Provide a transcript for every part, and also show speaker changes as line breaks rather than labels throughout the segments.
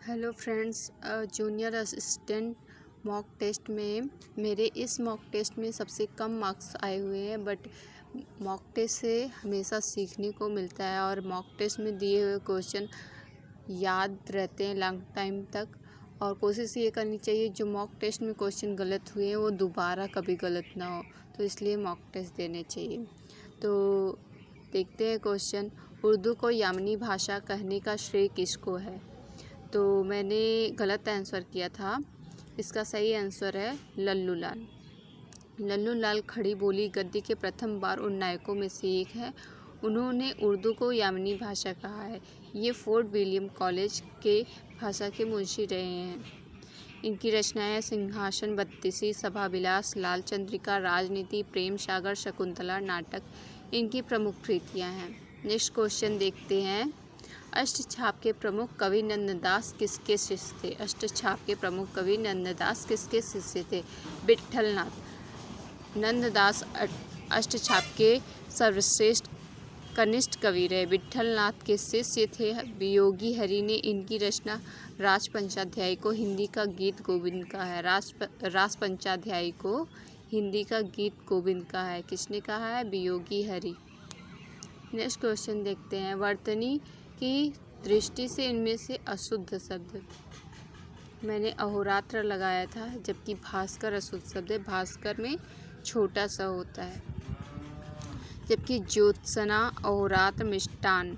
Hello friends, junior assistant mock test में मेरे इस मॉक टेस्ट में सबसे कम मार्क्स आए हुए हैं। बट मॉक टेस्ट से हमेशा सीखने को मिलता है और मॉक टेस्ट में दिए हुए क्वेश्चन याद रहते हैं लॉन्ग टाइम तक। और कोशिश ये करनी चाहिए जो मॉक टेस्ट में क्वेश्चन गलत हुए हैं वो दोबारा कभी गलत ना हो, तो इसलिए मॉक टेस्ट देने चाहिए। तो देखते हैं क्वेश्चन। उर्दू को यामनी भाषा कहने का श्रेय किसको है? तो मैंने गलत आंसर किया था। इसका सही आंसर है लल्लू लाल। लल्लू लाल खड़ी बोली गद्य के प्रथम बार उन नायकों में से एक है। उन्होंने उर्दू को यामनी भाषा कहा है। ये फोर्ट विलियम कॉलेज के भाषा के मुंशी रहे हैं। इनकी रचनाएं सिंहासन, बत्तीसी, सभा विलास, लाल चंद्रिका, राजनीति, प्रेम सागर, शकुंतला, नाटक इनकी प्रमुख कृतियाँ हैं। नेक्स्ट क्वेश्चन देखते हैं। अष्टछाप के प्रमुख कवि नंददास किसके शिष्य थे? अष्टछाप के प्रमुख कवि नंददास किसके शिष्य थे? विट्ठलनाथ। नंददास अष्टछाप के सर्वश्रेष्ठ कनिष्ठ कवि रहे। विट्ठलनाथ के शिष्य थे वियोगी हरि ने। इनकी रचना रास पंचाध्यायी को हिंदी का गीत गोविंद का है। रास पंचाध्यायी को हिंदी का गीत गोविंद का है। किसने कहा है? वियोगी हरि। नेक्स्ट क्वेश्चन देखते हैं। वर्तनी की दृष्टि से इनमें से अशुद्ध शब्द। मैंने अहोरात्र लगाया था, जबकि भास्कर अशुद्ध शब्द है। भास्कर में छोटा सा होता है। जबकि ज्योत्सना, अहोरात्र, मिष्टान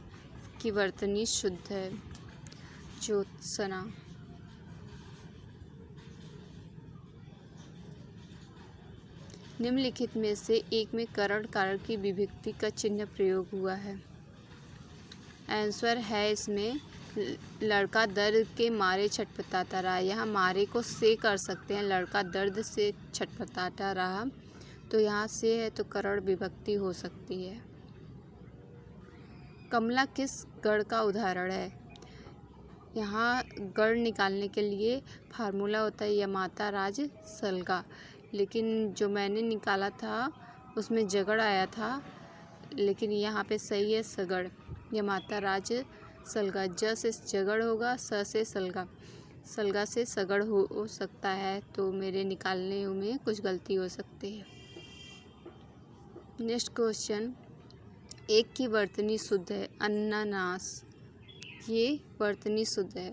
की वर्तनी शुद्ध है। ज्योत्सना। निम्नलिखित में से एक में करण कारक की विभक्ति का चिन्ह प्रयोग हुआ है। आंसर है इसमें लड़का दर्द के मारे छटपटाता रहा। यहाँ मारे को से कर सकते हैं। लड़का दर्द से छटपटाता रहा, तो यहाँ से है तो करण विभक्ति हो सकती है। कमला किस गण का उदाहरण है? यहाँ गण निकालने के लिए फार्मूला होता है यमाता राज सलगा, लेकिन जो मैंने निकाला था उसमें जगड़ आया था, लेकिन यहाँ पे सही है सगड़। यमाता राज सलगा। ज से जगड़ होगा, स से सलगा। सलगा से सगड़ हो सकता है, तो मेरे निकालने में कुछ गलती हो सकती है। Next question. एक की वर्तनी शुद्ध है। अनानास, ये वर्तनी शुद्ध है।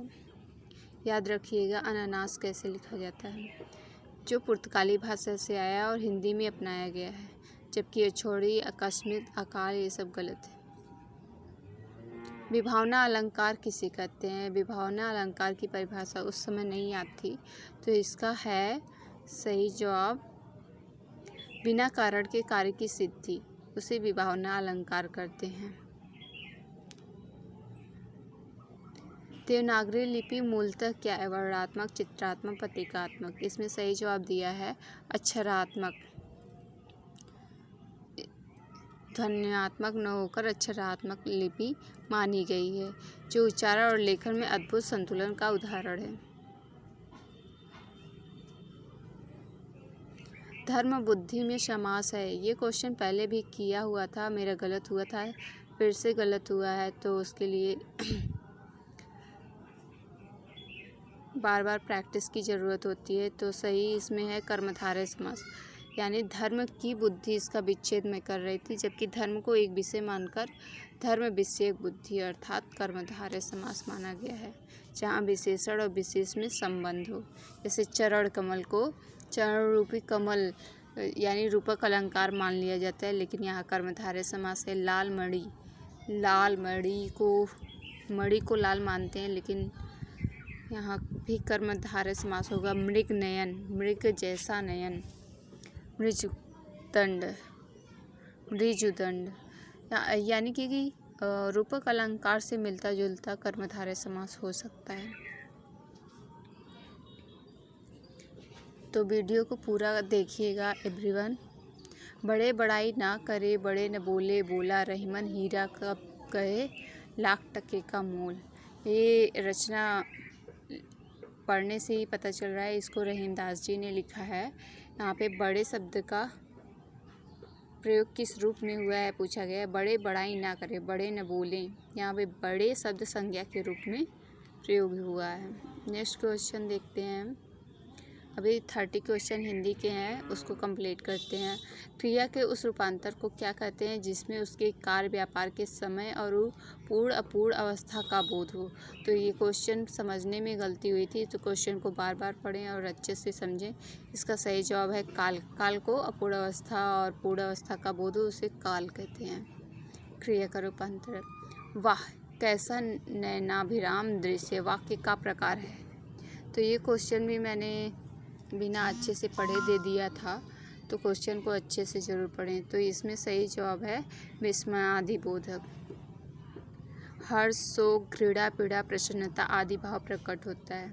याद रखिएगा अनानास कैसे लिखा जाता है। जो पुर्तगाली भाषा से आया और हिंदी में अपनाया गया है। जबकि अछोड़ी, अकस्मित, अकाल ये सब गलत है। विभावना अलंकार किसे कहते हैं? विभावना अलंकार की परिभाषा उस समय नहीं याद थी, तो इसका है सही जवाब बिना कारण के कार्य की सिद्धि, उसे विभावना अलंकार करते हैं। देवनागरी लिपि मूलतः क्या है? वर्णात्मक, चित्रात्मक, प्रतीकात्मक। इसमें सही जवाब दिया है अक्षरात्मक। ध्वन्यात्मक न होकर अक्षरात्मक लिपि मानी गई है, जो उच्चारण और लेखन में अद्भुत संतुलन का उदाहरण है। धर्म बुद्धि में समास है। ये क्वेश्चन पहले भी किया हुआ था, मेरा गलत हुआ था, फिर से गलत हुआ है, तो उसके लिए बार बार प्रैक्टिस की ज़रूरत होती है। तो सही इसमें है कर्मधारय समास। यानी धर्म की बुद्धि इसका विच्छेद में कर रही थी, जबकि धर्म को एक विषय मानकर धर्म विषयक बुद्धि अर्थात कर्मधारय समास माना गया है, जहाँ विशेषण और विशेष में संबंध हो। जैसे चरण कमल को चरण रूपी कमल यानी रूपक अलंकार मान लिया जाता है, लेकिन यहाँ कर्मधारय समास है। लाल मणि, लाल मणि को लाल मानते हैं, लेकिन यहाँ भी कर्मधारय समास होगा। मृग नयन, मृग जैसा नयन। मृजुदंड, मृजुदंड यानी कि रूपक अलंकार से मिलता जुलता कर्मधारय समास हो सकता है। तो वीडियो को पूरा देखिएगा एवरीवन। बड़े बड़ाई ना करे, बड़े न बोले, बोला रहीमन, हीरा कब कहे लाख टके का मोल। ये रचना पढ़ने से ही पता चल रहा है, इसको रहीमदास जी ने लिखा है। यहाँ पे बड़े शब्द का प्रयोग किस रूप में हुआ है पूछा गया है। बड़े बड़ाई ना करें, बड़े न बोलें। यहाँ पे बड़े शब्द संज्ञा के रूप में प्रयोग हुआ है। नेक्स्ट क्वेश्चन देखते हैं। अभी 30 क्वेश्चन हिंदी के हैं, उसको कंप्लीट करते हैं। क्रिया के उस रूपांतर को क्या कहते हैं जिसमें उसके कार्य व्यापार के समय और पूर्ण अपूर्ण अवस्था का बोध हो। तो ये क्वेश्चन समझने में गलती हुई थी, तो क्वेश्चन को बार बार पढ़ें और अच्छे से समझें। इसका सही जवाब है काल। काल को अपूर्ण अवस्था और पूर्ण अवस्था का बोध हो, उसे काल कहते हैं। क्रिया का रूपांतर। वाह कैसा नयनाभिराम दृश्य वाक्य का प्रकार है। तो ये क्वेश्चन भी मैंने बिना अच्छे से पढ़े दे दिया था, तो क्वेश्चन को अच्छे से ज़रूर पढ़ें। तो इसमें सही जवाब है विस्मयादिबोधक। हर्ष, शोक, घृणा, पीड़ा, प्रसन्नता आदि भाव प्रकट होता है।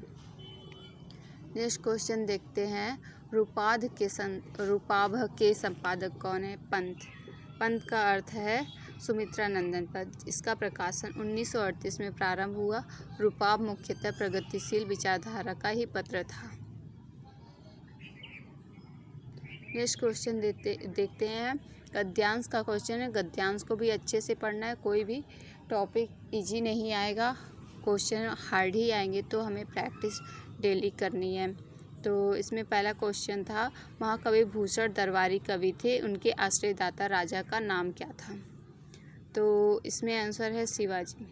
नेक्स्ट क्वेश्चन देखते हैं। रूपाभ के संपादक कौन है? पंत। पंत का अर्थ है सुमित्रा नंदन पंत। इसका प्रकाशन 1938 में प्रारंभ हुआ। रूपाभ मुख्यतः प्रगतिशील विचारधारा का ही पत्र था। नेक्स्ट क्वेश्चन देखते हैं। गद्यांश का क्वेश्चन है। गद्यांश को भी अच्छे से पढ़ना है। कोई भी टॉपिक इजी नहीं आएगा, क्वेश्चन हार्ड ही आएंगे, तो हमें प्रैक्टिस डेली करनी है। तो इसमें पहला क्वेश्चन था, महाकवि भूषण दरबारी कवि थे, उनके आश्रयदाता राजा का नाम क्या था? तो इसमें आंसर है शिवाजी।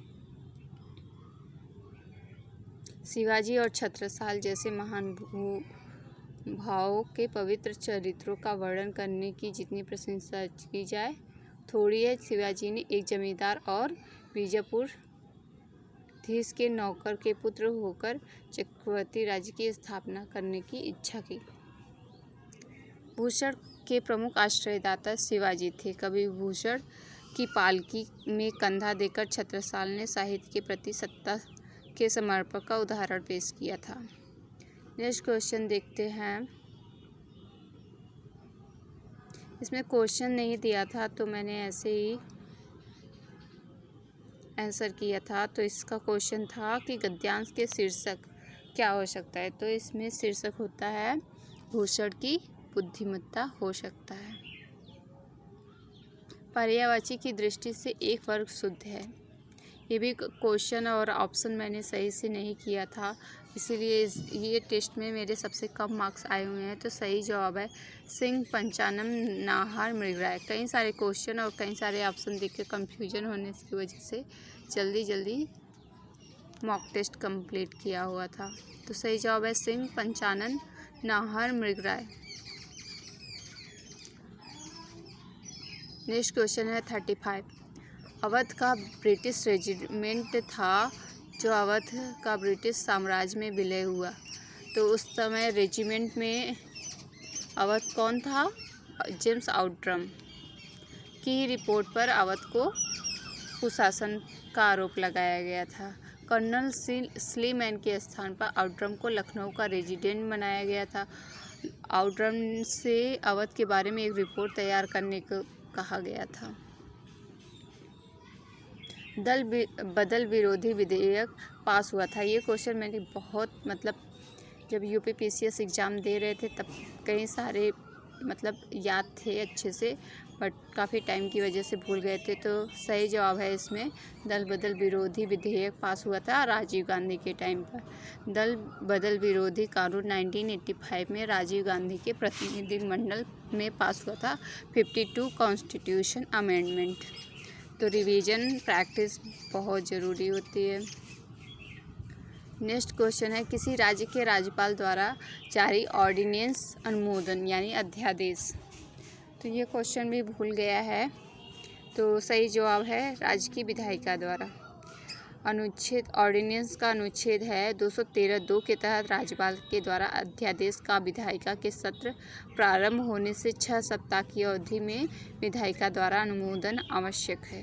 शिवाजी और छत्रसाल जैसे महान भावों के पवित्र चरित्रों का वर्णन करने की जितनी प्रशंसा की जाए थोड़ी है। शिवाजी ने एक जमींदार और बीजापुर धीस के नौकर के पुत्र होकर चक्रवर्ती राज्य की स्थापना करने की इच्छा की। भूषण के प्रमुख आश्रयदाता शिवाजी थे। कवि भूषण की पालकी में कंधा देकर छत्रसाल ने साहित्य के प्रति सत्ता के समर्पण का उदाहरण पेश किया था। नेक्स्ट क्वेश्चन देखते हैं। इसमें क्वेश्चन नहीं दिया था, तो मैंने ऐसे ही आंसर किया था। तो इसका क्वेश्चन था कि गद्यांश के शीर्षक क्या हो सकता है? तो इसमें शीर्षक होता है भूषण की बुद्धिमत्ता हो सकता है। पर्यायवाची की दृष्टि से एक वर्ग शुद्ध है। ये भी क्वेश्चन और ऑप्शन मैंने सही से नहीं किया था, इसीलिए ये टेस्ट में मेरे सबसे कम मार्क्स आए हुए हैं। तो सही जवाब है सिंह, पंचानन, नाहर, मृगराय। कई सारे क्वेश्चन और कई सारे ऑप्शन देख के कन्फ्यूजन होने की वजह से जल्दी मॉक टेस्ट कंप्लीट किया हुआ था। तो सही जवाब है सिंह, पंचानन, नाहर, मृगराय। नेक्स्ट क्वेश्चन है 35। अवध का ब्रिटिश रेजिमेंट था जो अवध का ब्रिटिश साम्राज्य में विलय हुआ। तो उस समय रेजिमेंट में अवध कौन था? जेम्स आउटरम की रिपोर्ट पर अवध को कुशासन का आरोप लगाया गया था। कर्नल स्लीमैन के स्थान पर आउटरम को लखनऊ का रेजिडेंट बनाया गया था। आउटरम से अवध के बारे में एक रिपोर्ट तैयार करने को कहा गया था। दल बदल विरोधी विधेयक पास हुआ था। ये क्वेश्चन मैंने बहुत जब यूपीपीसीएस एग्ज़ाम दे रहे थे तब कई सारे याद थे अच्छे से, बट काफ़ी टाइम की वजह से भूल गए थे। तो सही जवाब है इसमें दल बदल विरोधी विधेयक पास हुआ था राजीव गांधी के टाइम पर। दल बदल विरोधी कानून 1985 में राजीव गांधी के प्रतिनिधिमंडल में पास हुआ था। 52 कॉन्स्टिट्यूशन अमेंडमेंट। तो रिवीजन प्रैक्टिस बहुत ज़रूरी होती है। नेक्स्ट क्वेश्चन है किसी राज्य के राज्यपाल द्वारा जारी ऑर्डिनेंस अनुमोदन यानी अध्यादेश। तो ये क्वेश्चन भी भूल गया है। तो सही जवाब है राज्य की विधायिका द्वारा। अनुच्छेद ऑर्डिनेंस का अनुच्छेद है 213(2) के तहत राज्यपाल के द्वारा अध्यादेश का विधायिका के सत्र प्रारंभ होने से 6 सप्ताह की अवधि में विधायिका द्वारा अनुमोदन आवश्यक है।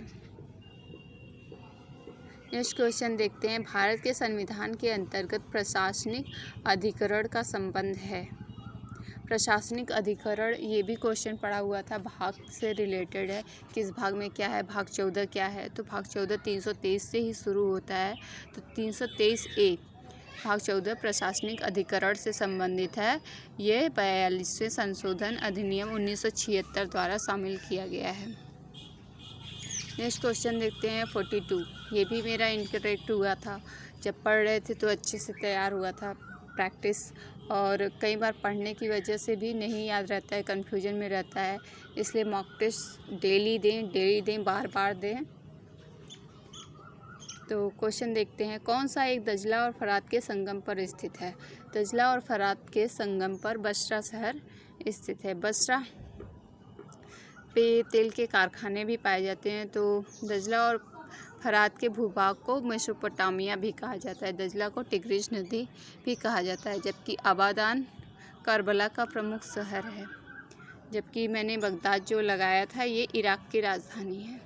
नेक्स्ट क्वेश्चन देखते हैं। भारत के संविधान के अंतर्गत प्रशासनिक अधिकरण का संबंध है। प्रशासनिक अधिकरण ये भी क्वेश्चन पड़ा हुआ था, भाग से रिलेटेड है। किस भाग में क्या है? भाग 14 क्या है? तो भाग 14 323 से ही शुरू होता है। तो 323A भाग 14 प्रशासनिक अधिकरण से संबंधित है। ये 42वें संशोधन अधिनियम 1976 द्वारा शामिल किया गया है। नेक्स्ट क्वेश्चन देखते हैं 42। ये भी मेरा इनकरेक्ट हुआ था। जब पढ़ रहे थे तो अच्छे से तैयार हुआ था प्रैक्टिस, और कई बार पढ़ने की वजह से भी नहीं याद रहता है, कन्फ्यूजन में रहता है। इसलिए मॉक टेस्ट डेली दें, बार बार दें। तो क्वेश्चन देखते हैं, कौन सा एक दजला और फरात के संगम पर स्थित है? दजला और फरात के संगम पर बसरा शहर स्थित है। बसरा पे तेल के कारखाने भी पाए जाते हैं। तो दजला और फरात के भूभाग को मेसोपोटामिया भी कहा जाता है। दजला को टिग्रिस नदी भी कहा जाता है, जबकि आबादान करबला का प्रमुख शहर है। जबकि मैंने बगदाद जो लगाया था ये इराक की राजधानी है।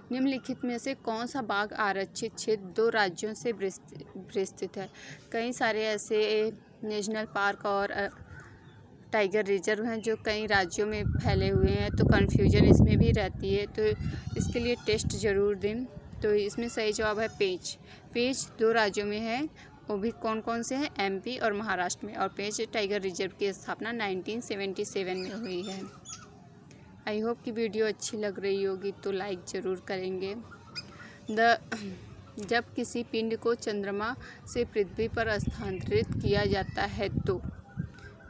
निम्नलिखित में से कौन सा बाघ आरक्षित क्षेत्र 2 राज्यों से विस्तृत है? कई सारे ऐसे नेशनल पार्क और टाइगर रिजर्व हैं जो कई राज्यों में फैले हुए हैं, तो कन्फ्यूजन इसमें भी रहती है, तो इसके लिए टेस्ट ज़रूर दें। तो इसमें सही जवाब है पेंच। पेंच 2 राज्यों में है, वो भी कौन कौन से हैं? एमपी और महाराष्ट्र में। और पेंच टाइगर रिजर्व की स्थापना 1977 में हुई है। आई होप कि वीडियो अच्छी लग रही होगी, तो लाइक ज़रूर करेंगे। जब किसी पिंड को चंद्रमा से पृथ्वी पर स्थानांतरित किया जाता है तो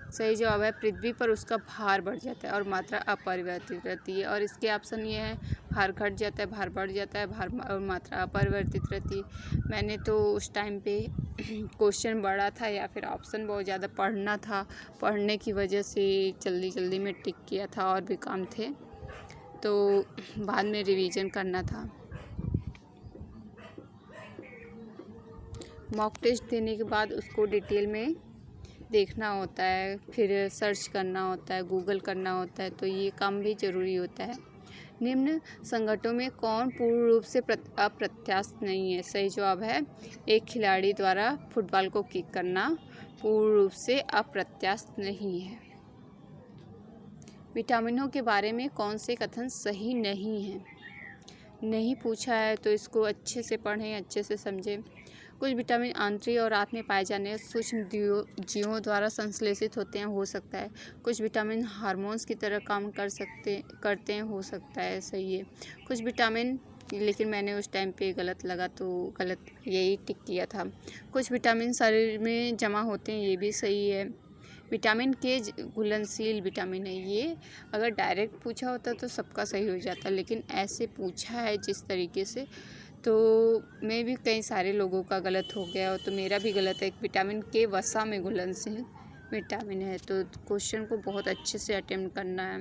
सही जवाब है पृथ्वी पर उसका भार बढ़ जाता है और मात्रा अपरिवर्तित रहती है। और इसके ऑप्शन ये है, भार घट जाता है, भार बढ़ जाता है, भार और मात्रा अपरिवर्तित रहती है। मैंने तो उस टाइम पे क्वेश्चन बड़ा था या फिर ऑप्शन बहुत ज़्यादा पढ़ना था, पढ़ने की वजह से जल्दी में टिक किया था और भी काम थे, तो बाद में रिवीजन करना था। मॉक टेस्ट देने के बाद उसको डिटेल में देखना होता है, फिर सर्च करना होता है, गूगल करना होता है, तो ये काम भी ज़रूरी होता है। निम्न संगठनों में कौन पूर्ण रूप से अप्रत्याशित नहीं है? सही जवाब है एक खिलाड़ी द्वारा फुटबॉल को किक करना पूर्ण रूप से अप्रत्याशित नहीं है। विटामिनों के बारे में कौन से कथन सही नहीं हैं? नहीं पूछा है, तो इसको अच्छे से पढ़ें, अच्छे से समझें। कुछ विटामिन आंतरिक और रात में पाए जाने सूक्ष्म जीवों द्वारा संश्लेषित होते हैं, हो सकता है। कुछ विटामिन हार्मोन्स की तरह काम करते हैं, हो सकता है, सही है। कुछ विटामिन, लेकिन मैंने उस टाइम पे गलत लगा तो गलत यही टिक किया था। कुछ विटामिन शरीर में जमा होते हैं, ये भी सही है। विटामिन के घुलनशील विटामिन है, ये अगर डायरेक्ट पूछा होता तो सबका सही हो जाता, लेकिन ऐसे पूछा है जिस तरीके से, तो मैं भी कई सारे लोगों का गलत हो गया हो, तो मेरा भी गलत है। विटामिन के वसा में घुलनशील विटामिन है, तो क्वेश्चन को बहुत अच्छे से अटेम्प्ट करना है।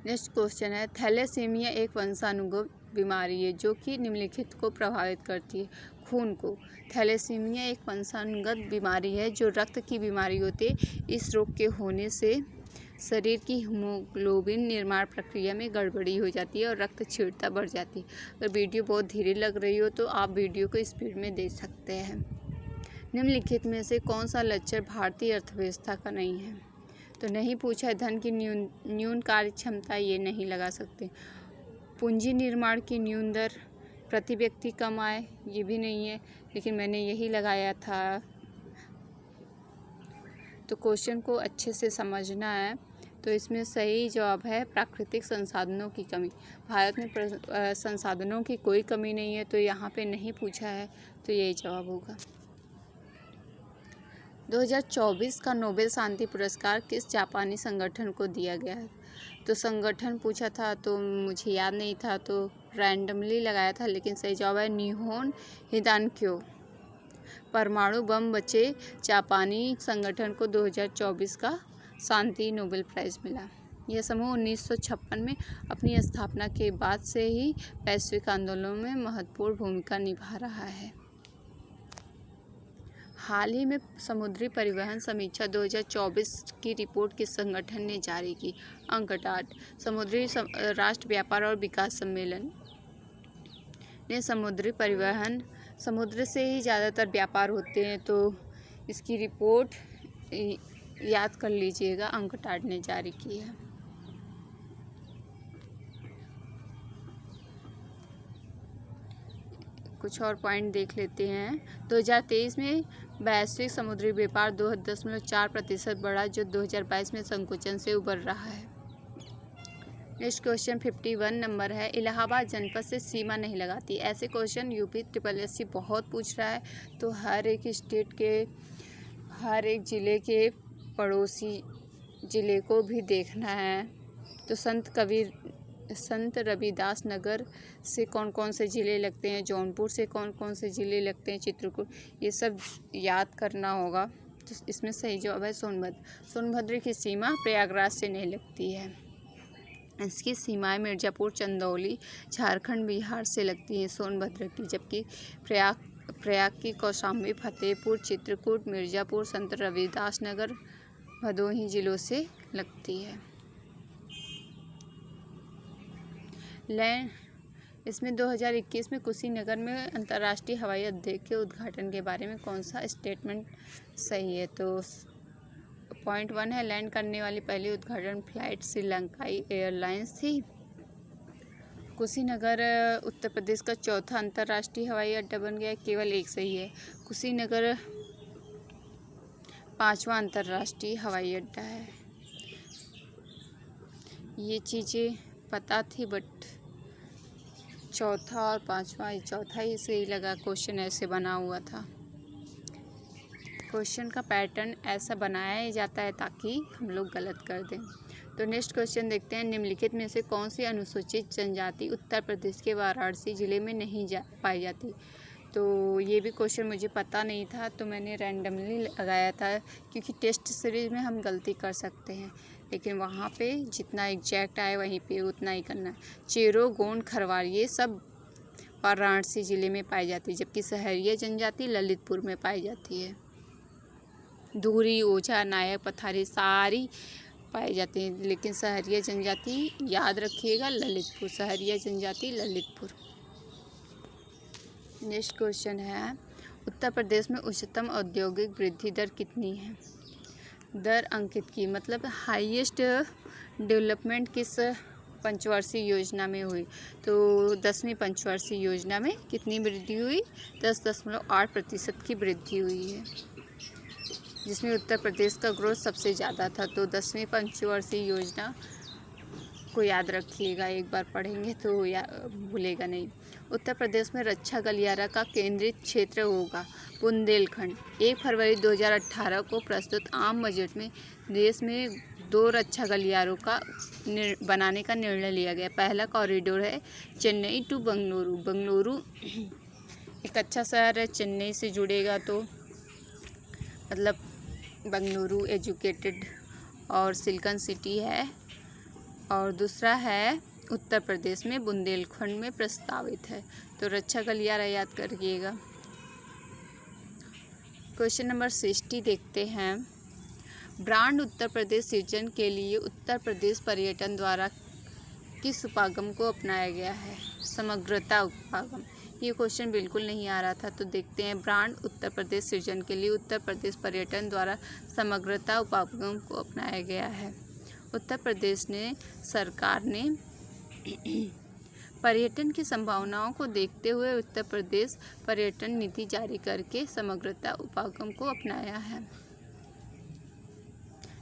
नेक्स्ट क्वेश्चन है, थैलेसीमिया एक वंशानुगत बीमारी है जो कि निम्नलिखित को प्रभावित करती है। खून को। थैलेसीमिया एक वंशानुगत बीमारी है जो रक्त की बीमारी होती है। इस रोग के होने से शरीर की हीमोग्लोबिन निर्माण प्रक्रिया में गड़बड़ी हो जाती है और रक्त क्षीणता बढ़ जाती है। अगर वीडियो बहुत धीरे लग रही हो तो आप वीडियो को स्पीड में देख सकते हैं। निम्नलिखित में से कौन सा लक्षण भारतीय अर्थव्यवस्था का नहीं है? तो नहीं पूछा है। धन की न्यून कार्य क्षमता, ये नहीं लगा सकते। पूंजी निर्माण की न्यून दर, प्रति व्यक्ति कम आय, ये भी नहीं है, लेकिन मैंने यही लगाया था। तो क्वेश्चन को अच्छे से समझना है। तो इसमें सही जवाब है प्राकृतिक संसाधनों की कमी। भारत में संसाधनों की कोई कमी नहीं है, तो यहाँ पे नहीं पूछा है, तो यही जवाब होगा। 2024 का नोबेल शांति पुरस्कार किस जापानी संगठन को दिया गया है? तो संगठन पूछा था तो मुझे याद नहीं था, तो रैंडमली लगाया था, लेकिन सही जवाब है निहोन हिदानक्यो। परमाणु बम बचे जापानी संगठन को 2024 का शांति नोबेल प्राइज़ मिला। यह समूह 1956 में अपनी स्थापना के बाद से ही वैश्विक आंदोलनों में महत्वपूर्ण भूमिका निभा रहा है। हाल ही में समुद्री परिवहन समीक्षा 2024 की रिपोर्ट किस संगठन ने जारी की? अंकटाड। समुद्री राष्ट्र व्यापार और विकास सम्मेलन ने समुद्री परिवहन, समुद्र से ही ज़्यादातर व्यापार होते हैं, तो इसकी रिपोर्ट याद कर लीजिएगा, अंकटाड ने जारी की है। कुछ और पॉइंट देख लेते हैं। 2023 में वैश्विक समुद्री व्यापार 2.4% बढ़ा, जो 2022 में संकुचन से उबर रहा है। नेक्स्ट क्वेश्चन 51 नंबर है, इलाहाबाद जनपद से सीमा नहीं लगाती। ऐसे क्वेश्चन यूपी SSSC बहुत पूछ रहा है, तो हर एक स्टेट के हर एक ज़िले के पड़ोसी ज़िले को भी देखना है। तो संत रविदास नगर से कौन कौन से ज़िले लगते हैं, जौनपुर से कौन कौन से ज़िले लगते हैं, चित्रकूट, ये सब याद करना होगा। तो इसमें सही जवाब है सोनभद्र। सोनभद्र की सीमा प्रयागराज से नहीं लगती है। इसकी सीमाएं मिर्ज़ापुर, चंदौली, झारखंड, बिहार से लगती हैं सोनभद्र की, जबकि प्रयाग की कौशाम्बी, फतेहपुर, चित्रकूट, मिर्ज़ापुर, संत रविदास नगर, भदोही जिलों से लगती है। इसमें 2021 में कुशीनगर में अंतर्राष्ट्रीय हवाई अड्डे के उद्घाटन के बारे में कौन सा स्टेटमेंट सही है। तो पॉइंट 1 है, लैंड करने वाली पहली उद्घाटन फ्लाइट श्रीलंकाई एयरलाइंस थी। कुशीनगर उत्तर प्रदेश का चौथा अंतर्राष्ट्रीय हवाई अड्डा बन गया, केवल एक सही है। कुशीनगर 5वां अंतर्राष्ट्रीय हवाई अड्डा है। ये चीज़ें पता थी, बट चौथा और 5वां, चौथा ही सही लगा। क्वेश्चन ऐसे बना हुआ था। क्वेश्चन का पैटर्न ऐसा बनाया जाता है ताकि हम लोग गलत कर दें। तो नेक्स्ट क्वेश्चन देखते हैं, निम्नलिखित में से कौन सी अनुसूचित जनजाति उत्तर प्रदेश के वाराणसी ज़िले में नहीं पाई जाती। तो ये भी क्वेश्चन मुझे पता नहीं था, तो मैंने रैंडमली लगाया था, क्योंकि टेस्ट सीरीज़ में हम गलती कर सकते हैं, लेकिन वहाँ पे जितना एग्जैक्ट आए वहीं पे उतना ही करना है। चेरो, गोंड, खरवार ये सब वाराणसी ज़िले में पाई जाती है, जबकि सहरिया जनजाति ललितपुर में पाई जाती है। दूरी, ओझा, नायक, पथारी सारी पाई जाती हैं, लेकिन सहरिया जनजाति याद रखिएगा ललितपुर, सहरिया जनजाति ललितपुर। नेक्स्ट क्वेश्चन है, उत्तर प्रदेश में उच्चतम औद्योगिक वृद्धि दर कितनी है। दर अंकित की, मतलब हाईएस्ट डेवलपमेंट किस पंचवर्षीय योजना में हुई। तो 10वीं पंचवर्षीय योजना में कितनी वृद्धि हुई, 10.8% की वृद्धि हुई है, जिसमें उत्तर प्रदेश का ग्रोथ सबसे ज़्यादा था। तो 10वीं पंचवर्षीय योजना को याद रखिएगा, एक बार पढ़ेंगे तो भूलेगा नहीं। उत्तर प्रदेश में रक्षा गलियारा का केंद्रित क्षेत्र होगा बुंदेलखंड। 1 फरवरी 2018 को प्रस्तुत आम बजट में देश में 2 रक्षा गलियारों का बनाने का निर्णय लिया गया। पहला कॉरिडोर है चेन्नई टू बंगलुरु। बंगलुरु एक अच्छा शहर है, चेन्नई से जुड़ेगा तो मतलब बंगलुरु एजुकेटेड और सिलिकॉन सिटी है। और दूसरा है उत्तर प्रदेश में बुंदेलखंड में प्रस्तावित है। तो रक्षा गलियारा याद करिएगा। क्वेश्चन नंबर 60 देखते हैं, ब्रांड उत्तर प्रदेश सृजन के लिए उत्तर प्रदेश पर्यटन द्वारा किस उपागम को अपनाया गया है। समग्रता उपागम। ये क्वेश्चन बिल्कुल नहीं आ रहा था, तो देखते हैं, ब्रांड उत्तर प्रदेश सृजन के लिए उत्तर प्रदेश पर्यटन द्वारा समग्रता उपागम को अपनाया गया है। उत्तर प्रदेश ने सरकार ने पर्यटन की संभावनाओं को देखते हुए उत्तर प्रदेश पर्यटन नीति जारी करके समग्रता उपागम को अपनाया है।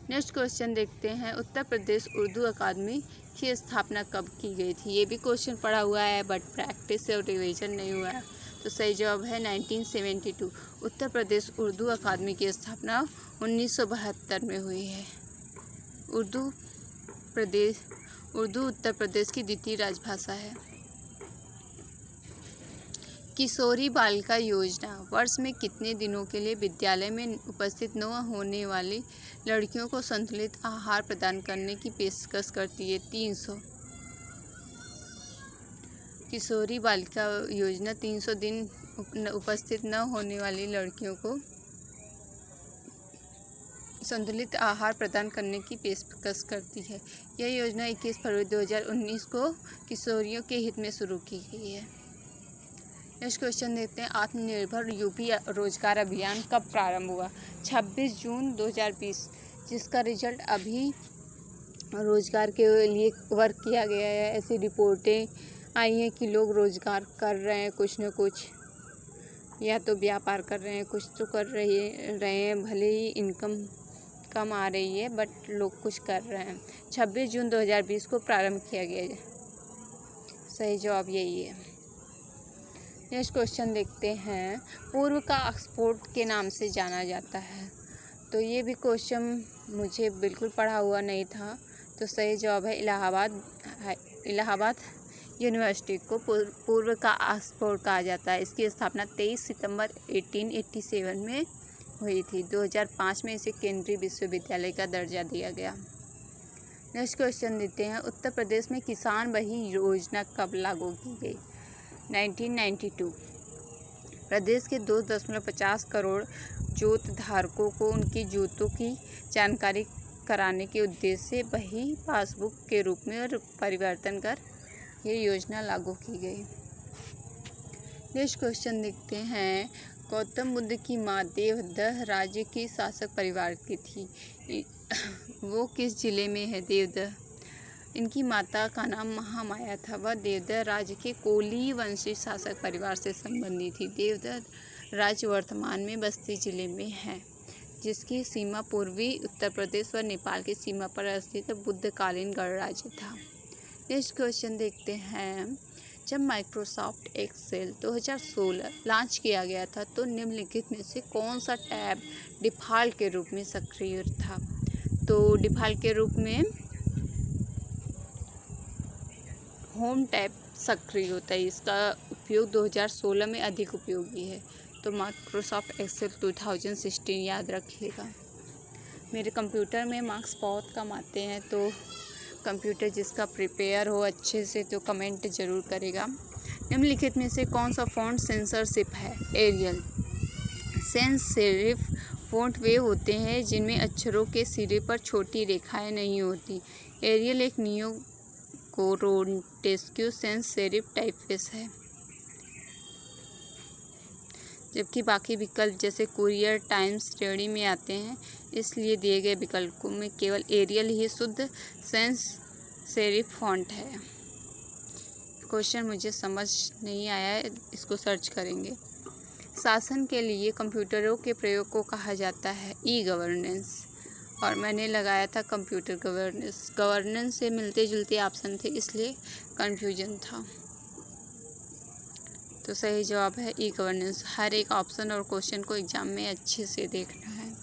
नेक्स्ट क्वेश्चन देखते हैं, उत्तर प्रदेश उर्दू अकादमी की स्थापना कब की गई थी। ये भी क्वेश्चन पढ़ा हुआ है, बट प्रैक्टिस और रिवीजन नहीं हुआ है। तो सही जवाब है 1972। उत्तर प्रदेश उर्दू अकादमी की स्थापना 1972 में हुई है। उर्दू उत्तर प्रदेश की द्वितीय राजभाषा है। किशोरी बालिका योजना वर्ष में कितने दिनों के लिए विद्यालय में उपस्थित न होने वाली लड़कियों को संतुलित आहार प्रदान करने की पेशकश करती है। 300। किशोरी बालिका योजना 300 दिन उपस्थित न होने वाली लड़कियों को संतुलित आहार प्रदान करने की पेशकश करती है। यह योजना 21 फरवरी 2019 को किशोरियों के हित में शुरू की गई है। नेक्स्ट क्वेश्चन देखते हैं, आत्मनिर्भर यूपी रोजगार अभियान कब प्रारंभ हुआ। 26 जून 2020, जिसका रिजल्ट अभी रोजगार के लिए वर्क किया गया है। ऐसी रिपोर्टें आई हैं कि लोग रोजगार कर रहे हैं, कुछ न कुछ, या तो व्यापार कर रहे हैं, कुछ तो कर रहे हैं, भले ही इनकम कम आ रही है, बट लोग कुछ कर रहे हैं। 26 जून 2020 को प्रारंभ किया गया है। सही जवाब यही है। नेक्स्ट क्वेश्चन देखते हैं। पूर्व का ऑक्सफोर्ड के नाम से जाना जाता है। तो ये भी क्वेश्चन मुझे बिल्कुल पढ़ा हुआ नहीं था। तो सही जवाब है इलाहाबाद यूनिवर्सिटी को पूर्व का ऑक्सफोर्ड कहा जाता है। इसकी स्थापना 23 सितंबर 1887 में हुई थी। 2005 में इसे केंद्रीय विश्वविद्यालय का दर्जा दिया गया। नेक्स्ट क्वेश्चन देते हैं। उत्तर प्रदेश में किसान बही योजना कब लागू की गई? 1992। प्रदेश के 2.50 करोड़ जोत धारकों को उनकी जोतों की जानकारी कराने के उद्देश्य से बही पासबुक के रूप में और परिवर्तन कर ये योजना लागू की गई। नेक्स्ट क्वेश्चन देखते हैं। गौतम बुद्ध की माँ देवदह राज्य की शासक परिवार की थी। वो किस जिले में है देवदह? इनकी माता का नाम महामाया था। वह देवदह राज्य के कोली वंशी शासक परिवार से संबंधित थी। देवदह राज्य वर्तमान में बस्ती जिले में है, जिसकी सीमा पूर्वी उत्तर प्रदेश व नेपाल की सीमा पर स्थित बुद्धकालीन गणराज्य था। नेक्स्ट क्वेश्चन देखते हैं। जब माइक्रोसॉफ्ट एक्सेल 2016 लॉन्च किया गया था तो निम्नलिखित में से कौन सा टैब डिफ़ॉल्ट के रूप में सक्रिय था? तो डिफ़ॉल्ट के रूप में होम टैब सक्रिय होता है। इसका उपयोग 2016 में अधिक उपयोगी है। तो माइक्रोसॉफ्ट एक्सेल 2016 याद रखिएगा। मेरे कंप्यूटर में मार्क्स बहुत कम आते हैं, तो कंप्यूटर जिसका प्रिपेयर हो अच्छे से तो कमेंट ज़रूर करेगा। निम्नलिखित में से कौन सा फ़ॉन्ट सेंसरशिप है? एरियल। सेंस सेरिफ फ़ॉन्ट वे होते हैं जिनमें अक्षरों के सिरे पर छोटी रेखाएं नहीं होती। एरियल एक नियो कोरोटेस्क्यू सेंस सेरिफ टाइपफेस है, जबकि बाकी विकल्प जैसे कुरियर टाइम्स श्रेणी में आते हैं। इसलिए दिए गए विकल्पों में केवल एरियल ही शुद्ध सेंस सेरिफ फॉन्ट है। क्वेश्चन मुझे समझ नहीं आया है, इसको सर्च करेंगे। शासन के लिए कंप्यूटरों के प्रयोग को कहा जाता है ई गवर्नेंस, और मैंने लगाया था कंप्यूटर गवर्नेंस। गवर्नेंस से मिलते जुलते ऑप्शन थे, इसलिए कन्फ्यूजन था। तो सही जवाब है ई गवर्नेंस। हर एक ऑप्शन और क्वेश्चन को एग्जाम में अच्छे से देखना है।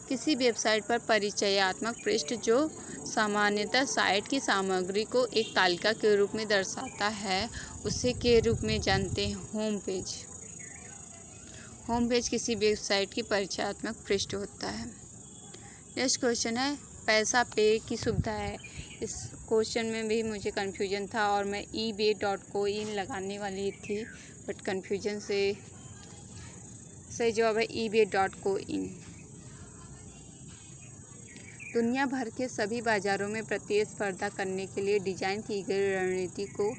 किसी वेबसाइट पर परिचयात्मक पृष्ठ जो सामान्यतः साइट की सामग्री को एक तालिका के रूप में दर्शाता है, उसे के रूप में जानते हैं होम पेज। होम पेज किसी वेबसाइट की परिचयात्मक पृष्ठ होता है। नेक्स्ट क्वेश्चन है। पैसा पे की सुविधा है। इस क्वेश्चन में भी मुझे कन्फ्यूजन था और मैं ebay.coin लगाने वाली थी, बट कन्फ्यूजन से सही जवाब है ebay.coin। दुनिया भर के सभी बाज़ारों में प्रतिस्पर्धा करने के लिए डिज़ाइन की गई रणनीति को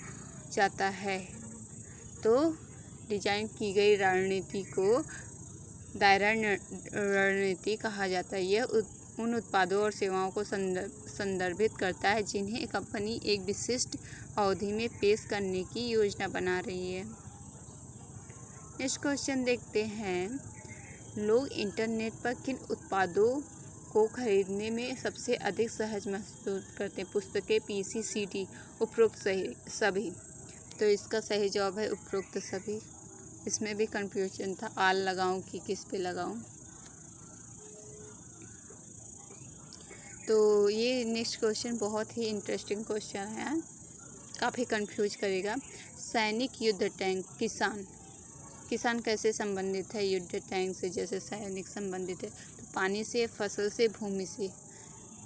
जाता है। तो डिज़ाइन की गई रणनीति को दायरा रणनीति कहा जाता है। यह उन उत्पादों और सेवाओं को संदर्भित करता है जिन्हें कंपनी एक विशिष्ट अवधि में पेश करने की योजना बना रही है। नेक्स्ट क्वेश्चन देखते हैं। लोग इंटरनेट पर किन उत्पादों को खरीदने में सबसे अधिक सहज महसूस करते हैं? पुस्तकें, पीसी, सीडी, उपरोक्त सभी। तो इसका सही जवाब है उपरोक्त सभी। इसमें भी कंफ्यूजन था, आल लगाऊं कि किस पे लगाऊं। तो ये नेक्स्ट क्वेश्चन बहुत ही इंटरेस्टिंग क्वेश्चन है, काफ़ी कंफ्यूज करेगा। सैनिक, युद्ध टैंक, किसान कैसे संबंधित है युद्ध टैंक से? जैसे सैनिक संबंधित है, तो पानी से, फसल से, भूमि से।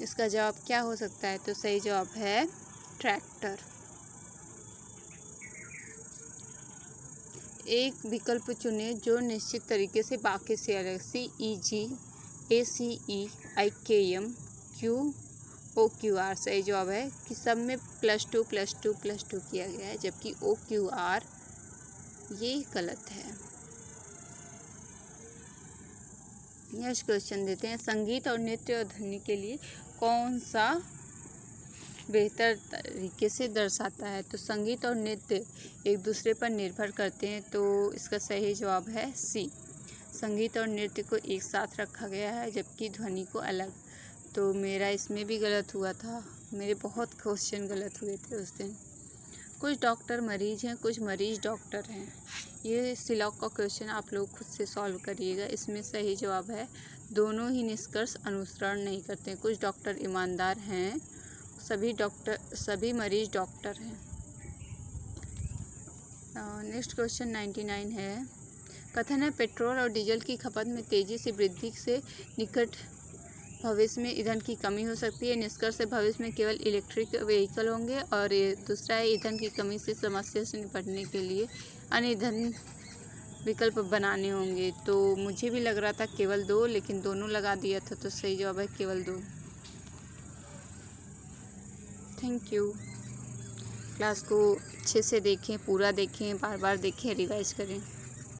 इसका जवाब क्या हो सकता है? तो सही जवाब है ट्रैक्टर। एक विकल्प चुनें जो निश्चित तरीके से बाकी से अलग। CEG, ACE, IKM, QOQR। सही जवाब है कि सब में +2+2+2 किया गया है, जबकि OQR ये गलत है। नेक्स्ट क्वेश्चन देते हैं। संगीत और नृत्य और ध्वनि के लिए कौन सा बेहतर तरीके से दर्शाता है? तो संगीत और नृत्य एक दूसरे पर निर्भर करते हैं, तो इसका सही जवाब है C। संगीत और नृत्य को एक साथ रखा गया है, जबकि ध्वनि को अलग। तो मेरा इसमें भी गलत हुआ था। मेरे बहुत क्वेश्चन गलत हुए थे उस दिन। कुछ डॉक्टर मरीज हैं, कुछ मरीज डॉक्टर हैं। ये सिलॉक का क्वेश्चन आप लोग खुद से सॉल्व करिएगा। इसमें सही जवाब है दोनों ही निष्कर्ष अनुसरण नहीं करते। कुछ डॉक्टर ईमानदार हैं, सभी मरीज डॉक्टर हैं। नेक्स्ट क्वेश्चन 99 है। कथन है पेट्रोल और डीजल की खपत में तेज़ी से वृद्धि से निकट भविष्य में ईंधन की कमी हो सकती है। निष्कर्ष है भविष्य में केवल इलेक्ट्रिक व्हीकल होंगे। और ये दूसरा है ईंधन की कमी से समस्या से निपटने के लिए अन्य ईंधन विकल्प बनाने होंगे। तो मुझे भी लग रहा था केवल 2, लेकिन दोनों लगा दिया था, तो सही जवाब है केवल 2। Thank you. क्लास को अच्छे से देखें, पूरा देखें, बार बार देखें, रिवाइज करें।